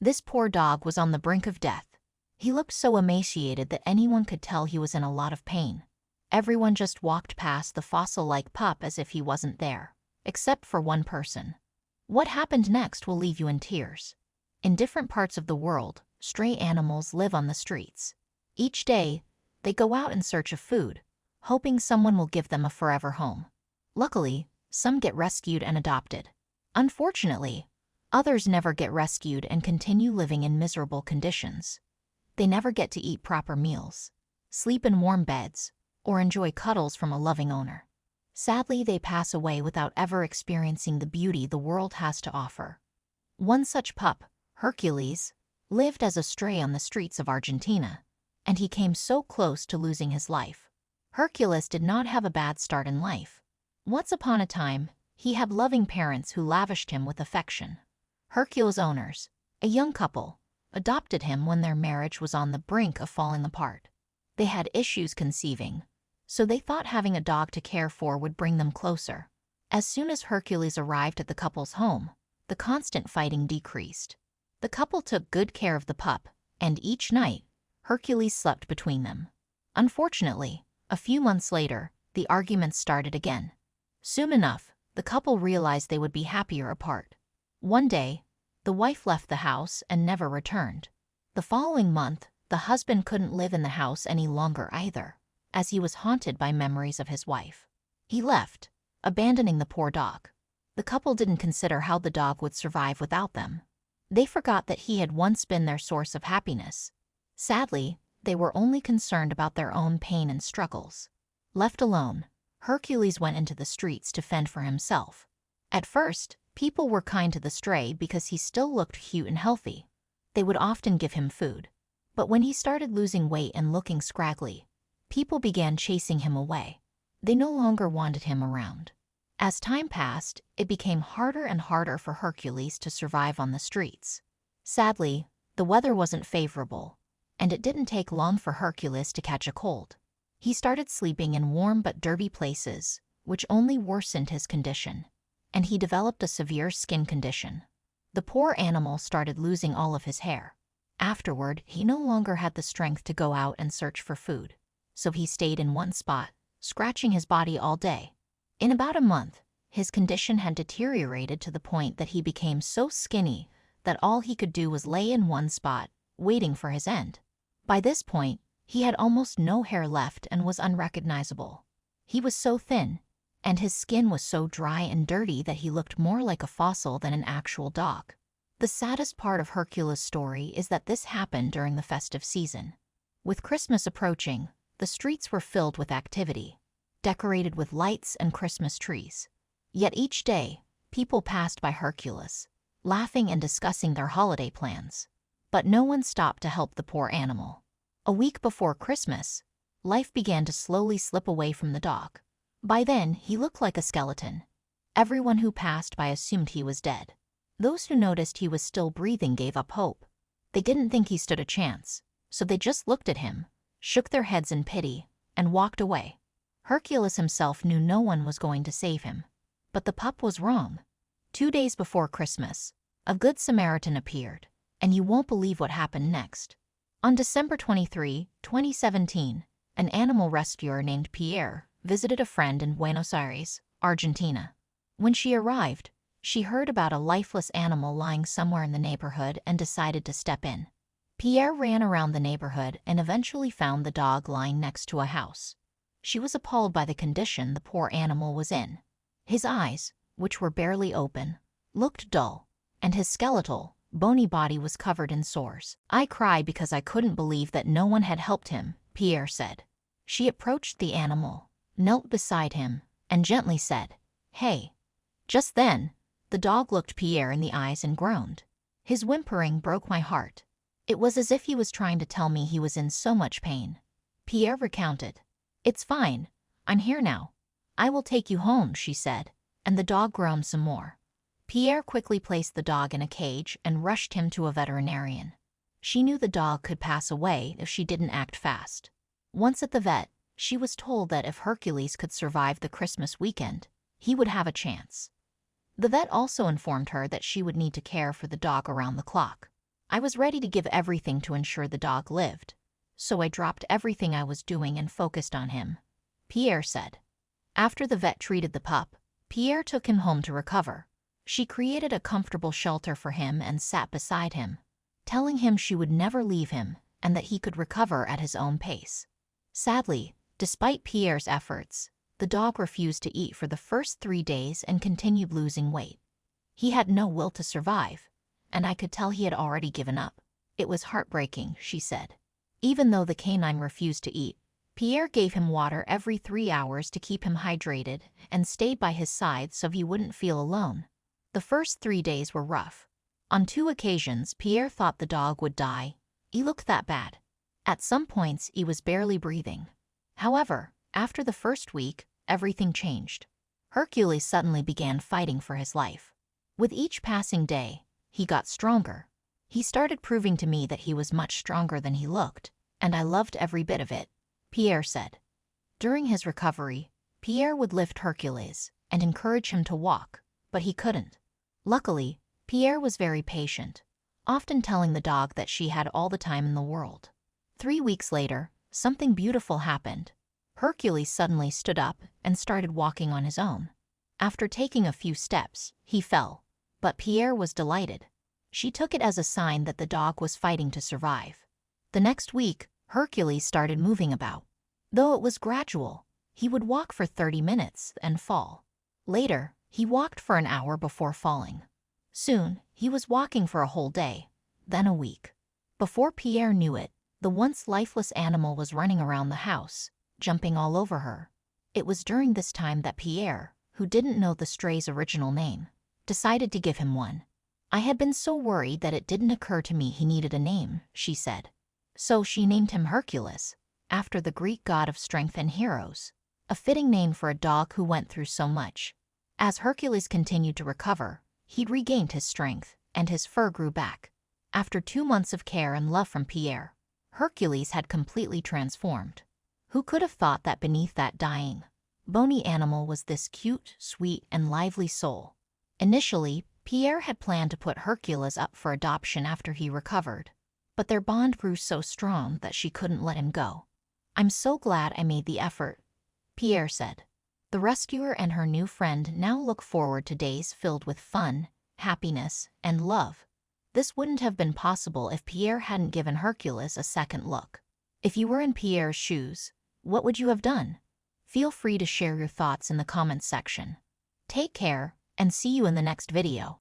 This poor dog was on the brink of death. He looked so emaciated that anyone could tell he was in a lot of pain. Everyone just walked past the fossil-like pup as if he wasn't there, except for one person. What happened next will leave you in tears. In different parts of the world, stray animals live on the streets. Each day, they go out in search of food, hoping someone will give them a forever home. Luckily, some get rescued and adopted. Unfortunately, others never get rescued and continue living in miserable conditions. They never get to eat proper meals, sleep in warm beds, or enjoy cuddles from a loving owner. Sadly, they pass away without ever experiencing the beauty the world has to offer. One such pup, Hercules, lived as a stray on the streets of Argentina, and he came so close to losing his life. Hercules did not have a bad start in life. Once upon a time, he had loving parents who lavished him with affection. Hercules' owners, a young couple, adopted him when their marriage was on the brink of falling apart. They had issues conceiving, so they thought having a dog to care for would bring them closer. As soon as Hercules arrived at the couple's home, the constant fighting decreased. The couple took good care of the pup, and each night, Hercules slept between them. Unfortunately, a few months later, the arguments started again. Soon enough, the couple realized they would be happier apart. One day, the wife left the house and never returned. The following month, the husband couldn't live in the house any longer either, as he was haunted by memories of his wife. He left, abandoning the poor dog. The couple didn't consider how the dog would survive without them. They forgot that he had once been their source of happiness. Sadly, they were only concerned about their own pain and struggles. Left alone, Hercules went into the streets to fend for himself. At first, people were kind to the stray because he still looked cute and healthy. They would often give him food. But when he started losing weight and looking scraggly, people began chasing him away. They no longer wanted him around. As time passed, it became harder and harder for Hercules to survive on the streets. Sadly, the weather wasn't favorable, and it didn't take long for Hercules to catch a cold. He started sleeping in warm but dirty places, which only worsened his condition, and he developed a severe skin condition. The poor animal started losing all of his hair. Afterward, he no longer had the strength to go out and search for food, so he stayed in one spot, scratching his body all day. In about a month, his condition had deteriorated to the point that he became so skinny that all he could do was lay in one spot, waiting for his end. By this point, he had almost no hair left and was unrecognizable. He was so thin, and his skin was so dry and dirty that he looked more like a fossil than an actual dog. The saddest part of Hercules' story is that this happened during the festive season. With Christmas approaching, the streets were filled with activity, decorated with lights and Christmas trees. Yet each day, people passed by Hercules, laughing and discussing their holiday plans. But no one stopped to help the poor animal. A week before Christmas, life began to slowly slip away from the dog. By then, he looked like a skeleton. Everyone who passed by assumed he was dead. Those who noticed he was still breathing gave up hope. They didn't think he stood a chance, so they just looked at him, shook their heads in pity, and walked away. Hercules himself knew no one was going to save him. But the pup was wrong. 2 days before Christmas, a good Samaritan appeared, and you won't believe what happened next. On December 23, 2017, an animal rescuer named Pierre visited a friend in Buenos Aires, Argentina. When she arrived, she heard about a lifeless animal lying somewhere in the neighborhood and decided to step in. Pierre ran around the neighborhood and eventually found the dog lying next to a house. She was appalled by the condition the poor animal was in. His eyes, which were barely open, looked dull, and his skeletal, bony body was covered in sores. "I cried because I couldn't believe that no one had helped him," Pierre said. She approached the animal, knelt beside him, and gently said, "Hey." Just then, the dog looked Pierre in the eyes and groaned. His whimpering broke my heart. It was as if he was trying to tell me he was in so much pain. Pierre recounted, "It's fine. I'm here now. I will take you home," she said, and the dog groaned some more. Pierre quickly placed the dog in a cage and rushed him to a veterinarian. She knew the dog could pass away if she didn't act fast. Once at the vet, she was told that if Hercules could survive the Christmas weekend, he would have a chance. The vet also informed her that she would need to care for the dog around the clock. I was ready to give everything to ensure the dog lived. So I dropped everything I was doing and focused on him, Pierre said. After the vet treated the pup, Pierre took him home to recover. She created a comfortable shelter for him and sat beside him, telling him she would never leave him and that he could recover at his own pace. Sadly, despite Pierre's efforts, the dog refused to eat for the first 3 days and continued losing weight. He had no will to survive, and I could tell he had already given up. It was heartbreaking, she said. Even though the canine refused to eat, Pierre gave him water every 3 hours to keep him hydrated and stayed by his side so he wouldn't feel alone. The first 3 days were rough. On 2 occasions, Pierre thought the dog would die. He looked that bad. At some points, he was barely breathing. However, after the first week, everything changed. Hercules suddenly began fighting for his life. With each passing day, he got stronger. He started proving to me that he was much stronger than he looked, and I loved every bit of it, Pierre said. During his recovery, Pierre would lift Hercules and encourage him to walk, but he couldn't. Luckily, Pierre was very patient, often telling the dog that she had all the time in the world. 3 weeks later, something beautiful happened. Hercules suddenly stood up and started walking on his own. After taking a few steps, he fell, but Pierre was delighted. She took it as a sign that the dog was fighting to survive. The next week, Hercules started moving about. Though it was gradual, he would walk for 30 minutes and fall. Later, he walked for an hour before falling. Soon, he was walking for a whole day, then a week. Before Pierre knew it, the once lifeless animal was running around the house, jumping all over her. It was during this time that Pierre, who didn't know the stray's original name, decided to give him one. I had been so worried that it didn't occur to me he needed a name, she said. So she named him Hercules, after the Greek god of strength and heroes, a fitting name for a dog who went through so much. As Hercules continued to recover, he'd regained his strength, and his fur grew back. After 2 months of care and love from Pierre, Hercules had completely transformed. Who could have thought that beneath that dying, bony animal was this cute, sweet, and lively soul? Initially, Pierre had planned to put Hercules up for adoption after he recovered, but their bond grew so strong that she couldn't let him go. "I'm so glad I made the effort," Pierre said. The rescuer and her new friend now look forward to days filled with fun, happiness, and love. This wouldn't have been possible if Pierre hadn't given Hercules a second look. If you were in Pierre's shoes, what would you have done? Feel free to share your thoughts in the comments section. Take care, and see you in the next video.